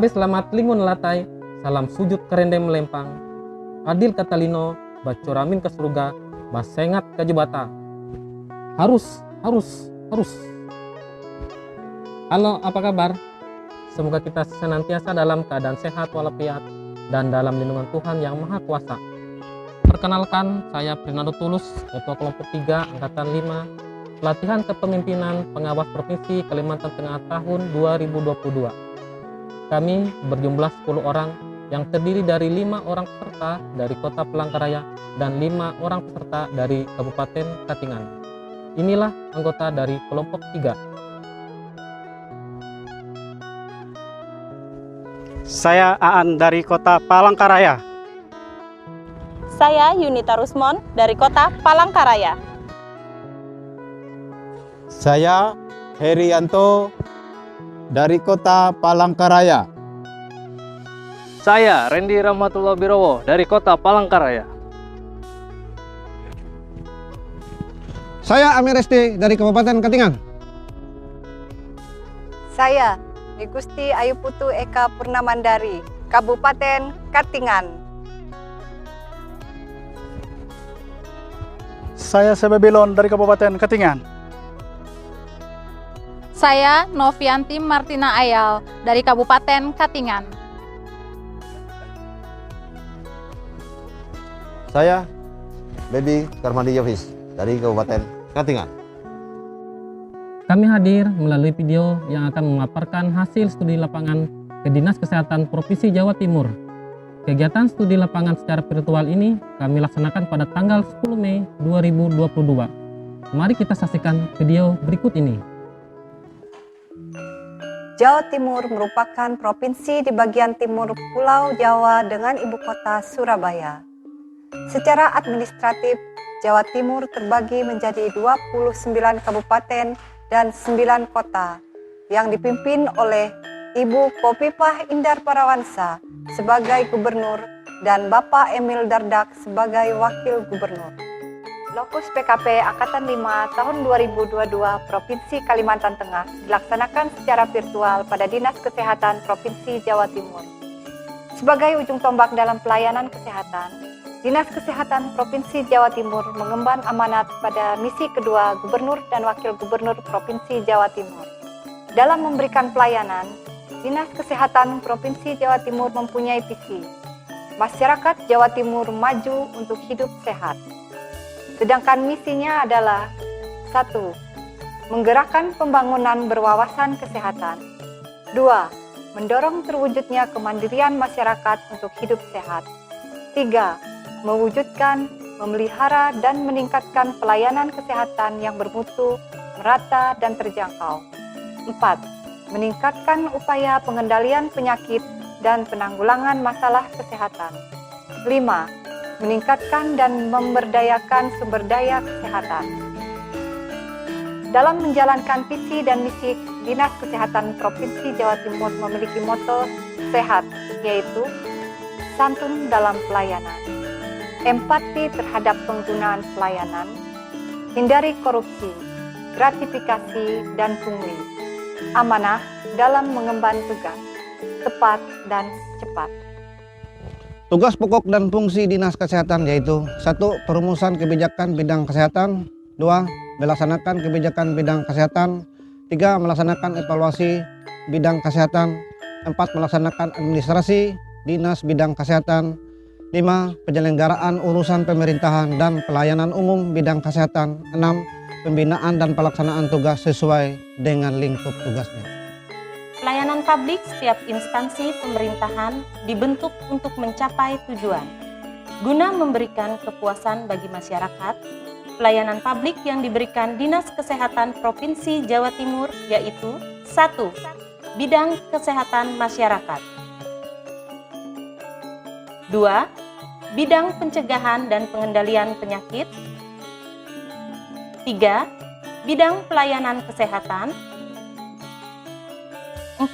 Abis selamat lingun latai, salam sujud kerendem melempang. Adil katalino, bacoramin ke surga, basengat ke jebata. Harus. Halo, apa kabar? Semoga kita senantiasa dalam keadaan sehat walafiat dan dalam lindungan Tuhan yang Maha Kuasa. Perkenalkan, saya Fernando Tulus, Ketua Kelompok 3 Angkatan 5, Pelatihan Kepemimpinan Pengawas Provinsi Kalimantan Tengah tahun 2022. Kami berjumlah 10 orang yang terdiri dari 5 orang peserta dari Kota Palangkaraya dan 5 orang peserta dari Kabupaten Katingan. Inilah anggota dari kelompok 3. Saya Aan dari Kota Palangkaraya. Saya Yunita Rusmon dari Kota Palangkaraya. Saya Herianto dari Kota Palangkaraya. Saya Rendi Rahmatullah Birowo dari Kota Palangkaraya. Saya Amir Resti dari Kabupaten Katingan. Saya Gusti Ayu Putu Eka Purnamandari, Kabupaten Katingan. Saya Sebebilon dari Kabupaten Katingan. Saya Novianti Martina Ayal dari Kabupaten Katingan. Saya Baby Karmadi Yofis dari Kabupaten Katingan. Kami hadir melalui video yang akan memaparkan hasil studi lapangan ke Dinas Kesehatan Provinsi Jawa Timur. Kegiatan studi lapangan secara virtual ini kami laksanakan pada tanggal 10 Mei 2022. Mari kita saksikan video berikut ini. Jawa Timur merupakan provinsi di bagian timur Pulau Jawa dengan ibu kota Surabaya. Secara administratif, Jawa Timur terbagi menjadi 29 kabupaten dan 9 kota yang dipimpin oleh Ibu Khofifah Indar Parawansa sebagai gubernur dan Bapak Emil Dardak sebagai wakil gubernur. Lokus PKP Angkatan 5 tahun 2022 Provinsi Kalimantan Tengah dilaksanakan secara virtual pada Dinas Kesehatan Provinsi Jawa Timur. Sebagai ujung tombak dalam pelayanan kesehatan, Dinas Kesehatan Provinsi Jawa Timur mengemban amanat pada misi kedua Gubernur dan Wakil Gubernur Provinsi Jawa Timur. Dalam memberikan pelayanan, Dinas Kesehatan Provinsi Jawa Timur mempunyai visi, masyarakat Jawa Timur maju untuk hidup sehat. Sedangkan misinya adalah 1. Menggerakkan pembangunan berwawasan kesehatan. 2. Mendorong terwujudnya kemandirian masyarakat untuk hidup sehat. 3. Mewujudkan, memelihara, dan meningkatkan pelayanan kesehatan yang bermutu, merata, dan terjangkau. 4. Meningkatkan upaya pengendalian penyakit dan penanggulangan masalah kesehatan. 5. Meningkatkan dan memberdayakan sumber daya kesehatan. Dalam menjalankan visi dan misi, Dinas Kesehatan Provinsi Jawa Timur memiliki moto sehat, yaitu santun dalam pelayanan, empati terhadap penggunaan pelayanan, hindari korupsi, gratifikasi, dan pungli, amanah dalam mengemban tugas, tepat dan cepat. Tugas pokok dan fungsi Dinas Kesehatan yaitu 1. Perumusan kebijakan bidang kesehatan. 2. Melaksanakan kebijakan bidang kesehatan. 3. Melaksanakan evaluasi bidang kesehatan. 4. Melaksanakan administrasi Dinas Bidang Kesehatan. 5. Penyelenggaraan urusan pemerintahan dan pelayanan umum bidang kesehatan. 6. Pembinaan dan pelaksanaan tugas sesuai dengan lingkup tugasnya. Pelayanan publik setiap instansi pemerintahan dibentuk untuk mencapai tujuan. Guna memberikan kepuasan bagi masyarakat, pelayanan publik yang diberikan Dinas Kesehatan Provinsi Jawa Timur yaitu 1. Bidang kesehatan masyarakat. 2. Bidang pencegahan dan pengendalian penyakit. 3. Bidang pelayanan kesehatan. 4.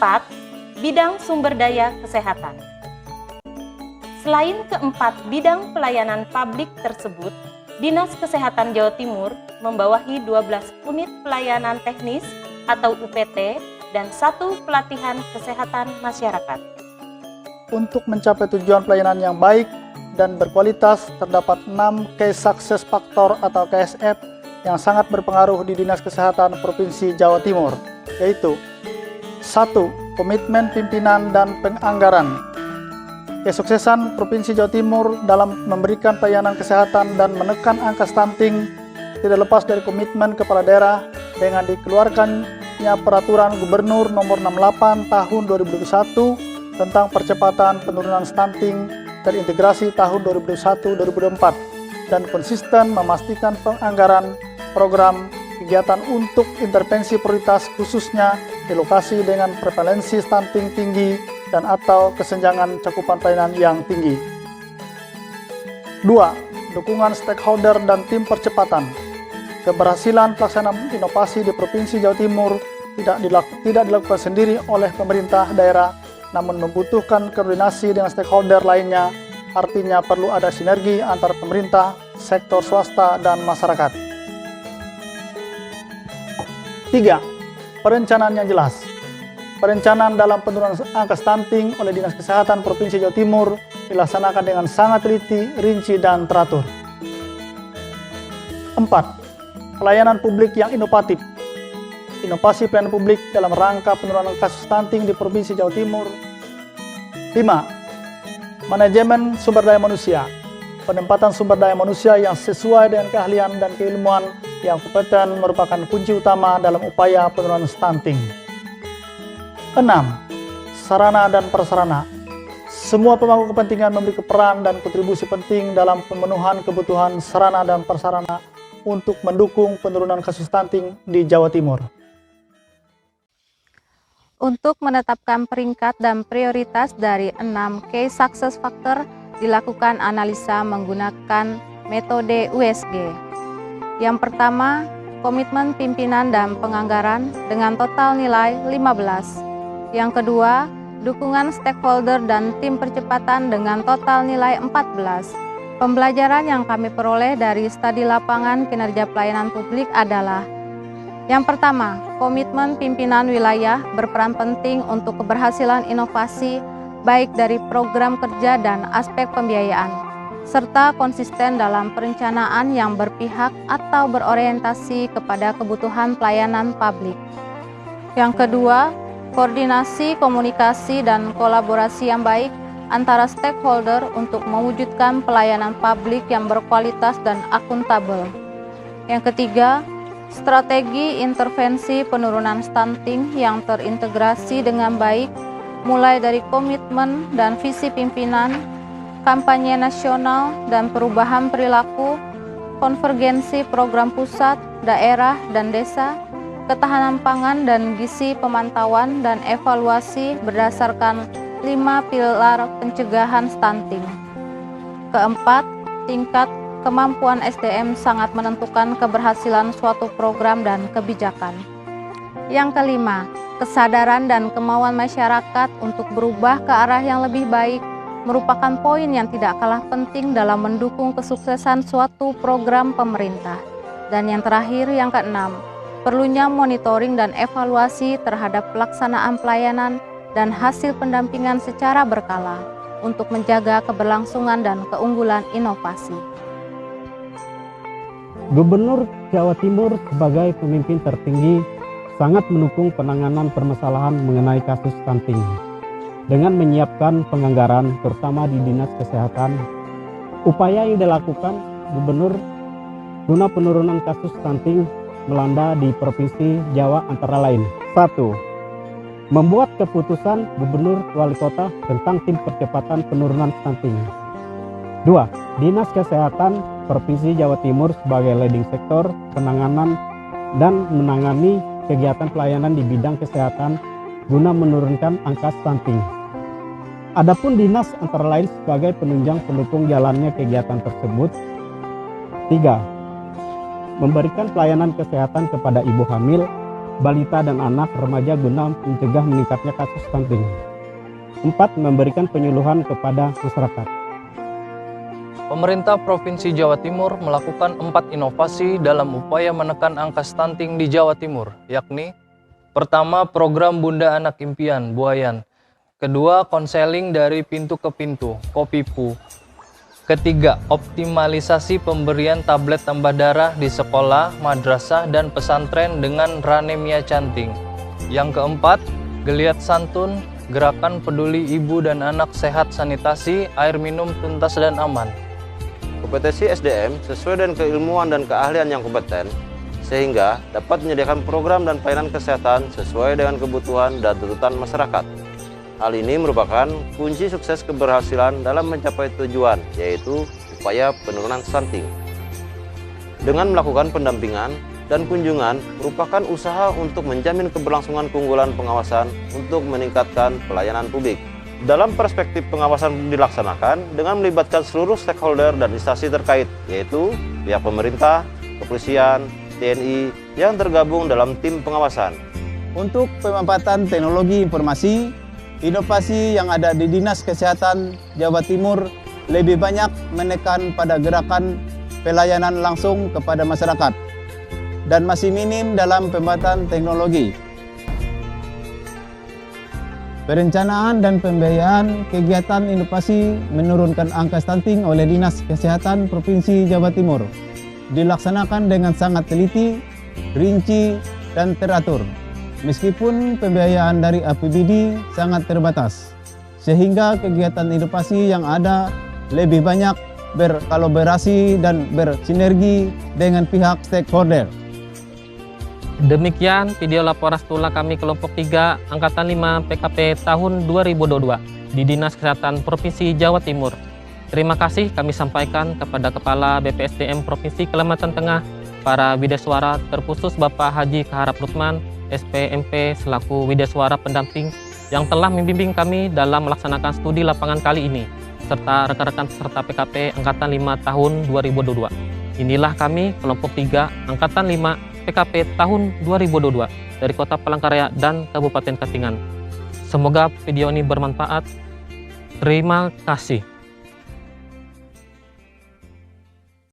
Bidang sumber daya kesehatan. Selain keempat bidang pelayanan publik tersebut, Dinas Kesehatan Jawa Timur membawahi 12 unit pelayanan teknis atau UPT dan 1 pelatihan kesehatan masyarakat. untuk mencapai tujuan pelayanan yang baik dan berkualitas, terdapat 6 Key Success Factor atau KSF yang sangat berpengaruh di Dinas Kesehatan Provinsi Jawa Timur, yaitu 1. Komitmen pimpinan dan penganggaran. Kesuksesan Provinsi Jawa Timur dalam memberikan pelayanan kesehatan dan menekan angka stunting tidak lepas dari komitmen kepala daerah dengan dikeluarkannya Peraturan Gubernur Nomor 68 Tahun 2021 tentang percepatan penurunan stunting terintegrasi tahun 2021-2024 dan konsisten memastikan penganggaran program kegiatan untuk intervensi prioritas khususnya di lokasi dengan prevalensi stunting tinggi dan atau kesenjangan cakupan pelayanan yang tinggi. 2. Dukungan stakeholder dan tim percepatan. Keberhasilan pelaksanaan inovasi di Provinsi Jawa Timur tidak dilakukan sendiri oleh pemerintah daerah, namun membutuhkan koordinasi dengan stakeholder lainnya, artinya perlu ada sinergi antara pemerintah, sektor swasta, dan masyarakat. 3. Perencanaan yang jelas. Perencanaan dalam penurunan angka stunting oleh Dinas Kesehatan Provinsi Jawa Timur dilaksanakan dengan sangat teliti, rinci, dan teratur. 4. Pelayanan publik yang inovatif. Inovasi pelayanan publik dalam rangka penurunan kasus stunting di Provinsi Jawa Timur. 5. Manajemen sumber daya manusia. Penempatan sumber daya manusia yang sesuai dengan keahlian dan keilmuan yang kompeten merupakan kunci utama dalam upaya penurunan stunting. 6. Sarana dan prasarana. Semua pemangku kepentingan memiliki peran dan kontribusi penting dalam pemenuhan kebutuhan sarana dan prasarana untuk mendukung penurunan kasus stunting di Jawa Timur. Untuk menetapkan peringkat dan prioritas dari 6 Key Success Factor, dilakukan analisa menggunakan metode USG. Yang pertama, komitmen pimpinan dan penganggaran dengan total nilai 15. Yang kedua, dukungan stakeholder dan tim percepatan dengan total nilai 14. Pembelajaran yang kami peroleh dari studi lapangan kinerja pelayanan publik adalah: yang pertama, komitmen pimpinan wilayah berperan penting untuk keberhasilan inovasi baik dari program kerja dan aspek pembiayaan, serta konsisten dalam perencanaan yang berpihak atau berorientasi kepada kebutuhan pelayanan publik. Yang kedua, koordinasi, komunikasi, dan kolaborasi yang baik antara stakeholder untuk mewujudkan pelayanan publik yang berkualitas dan akuntabel. Yang ketiga, strategi intervensi penurunan stunting yang terintegrasi dengan baik, mulai dari komitmen dan visi pimpinan, kampanye nasional dan perubahan perilaku, konvergensi program pusat, daerah, dan desa, ketahanan pangan dan gizi, pemantauan dan evaluasi berdasarkan 5 pilar pencegahan stunting. Keempat, tingkat kemampuan SDM sangat menentukan keberhasilan suatu program dan kebijakan. Yang kelima, kesadaran dan kemauan masyarakat untuk berubah ke arah yang lebih baik merupakan poin yang tidak kalah penting dalam mendukung kesuksesan suatu program pemerintah. Dan yang terakhir, yang keenam, perlunya monitoring dan evaluasi terhadap pelaksanaan pelayanan dan hasil pendampingan secara berkala untuk menjaga keberlangsungan dan keunggulan inovasi. Gubernur Jawa Timur sebagai pemimpin tertinggi sangat mendukung penanganan permasalahan mengenai kasus stunting. Dengan menyiapkan penganggaran terutama di Dinas Kesehatan, upaya yang dilakukan Gubernur guna penurunan kasus stunting melanda di Provinsi Jawa antara lain: 1. Membuat keputusan Gubernur Wali Kota tentang tim percepatan penurunan stunting. 2. Dinas Kesehatan Provinsi Jawa Timur sebagai leading sektor penanganan dan menangani kegiatan pelayanan di bidang kesehatan guna menurunkan angka stunting. Adapun dinas antara lain sebagai penunjang pendukung jalannya kegiatan tersebut. 3. Memberikan pelayanan kesehatan kepada ibu hamil, balita dan anak remaja guna mencegah meningkatnya kasus stunting. 4. Memberikan penyuluhan kepada masyarakat. Pemerintah Provinsi Jawa Timur melakukan 4 inovasi dalam upaya menekan angka stunting di Jawa Timur, yakni: pertama, program Bunda Anak Impian Buayan. Kedua, konseling dari pintu ke pintu, Kopipu. Ketiga, optimalisasi pemberian tablet tambah darah di sekolah, madrasah, dan pesantren dengan Ranemia Canting. Yang keempat, geliat santun, gerakan peduli ibu dan anak sehat sanitasi, air minum tuntas dan aman. Kompetensi SDM sesuai dengan keilmuan dan keahlian yang kompeten, sehingga dapat menyediakan program dan pelayanan kesehatan sesuai dengan kebutuhan dan tuntutan masyarakat. Hal ini merupakan kunci sukses keberhasilan dalam mencapai tujuan, yaitu upaya penurunan stunting. Dengan melakukan pendampingan dan kunjungan merupakan usaha untuk menjamin keberlangsungan keunggulan pengawasan untuk meningkatkan pelayanan publik. Dalam perspektif pengawasan dilaksanakan dengan melibatkan seluruh stakeholder dan instansi terkait, yaitu pihak pemerintah, kepolisian, TNI yang tergabung dalam tim pengawasan. Untuk pemanfaatan teknologi informasi, inovasi yang ada di Dinas Kesehatan Jawa Timur lebih banyak menekan pada gerakan pelayanan langsung kepada masyarakat dan masih minim dalam pemanfaatan teknologi. Perencanaan dan pembiayaan kegiatan inovasi menurunkan angka stunting oleh Dinas Kesehatan Provinsi Jawa Timur dilaksanakan dengan sangat teliti, rinci, dan teratur. Meskipun pembiayaan dari APBD sangat terbatas, sehingga kegiatan inovasi yang ada lebih banyak berkolaborasi dan bersinergi dengan pihak stakeholder. Demikian video laporan stula kami kelompok 3 Angkatan 5 PKP tahun 2022 di Dinas Kesehatan Provinsi Jawa Timur. Terima kasih kami sampaikan kepada Kepala BPSDM Provinsi Kalimantan Tengah, para wideswara terkhusus Bapak Haji Kaharap Lutman, SPMP selaku wideswara pendamping yang telah membimbing kami dalam melaksanakan studi lapangan kali ini, serta rekan-rekan peserta PKP Angkatan 5 tahun 2022. Inilah kami kelompok 3 Angkatan 5 PKP tahun 2022 dari Kota Palangkaraya dan Kabupaten Katingan. Semoga video ini bermanfaat. Terima kasih.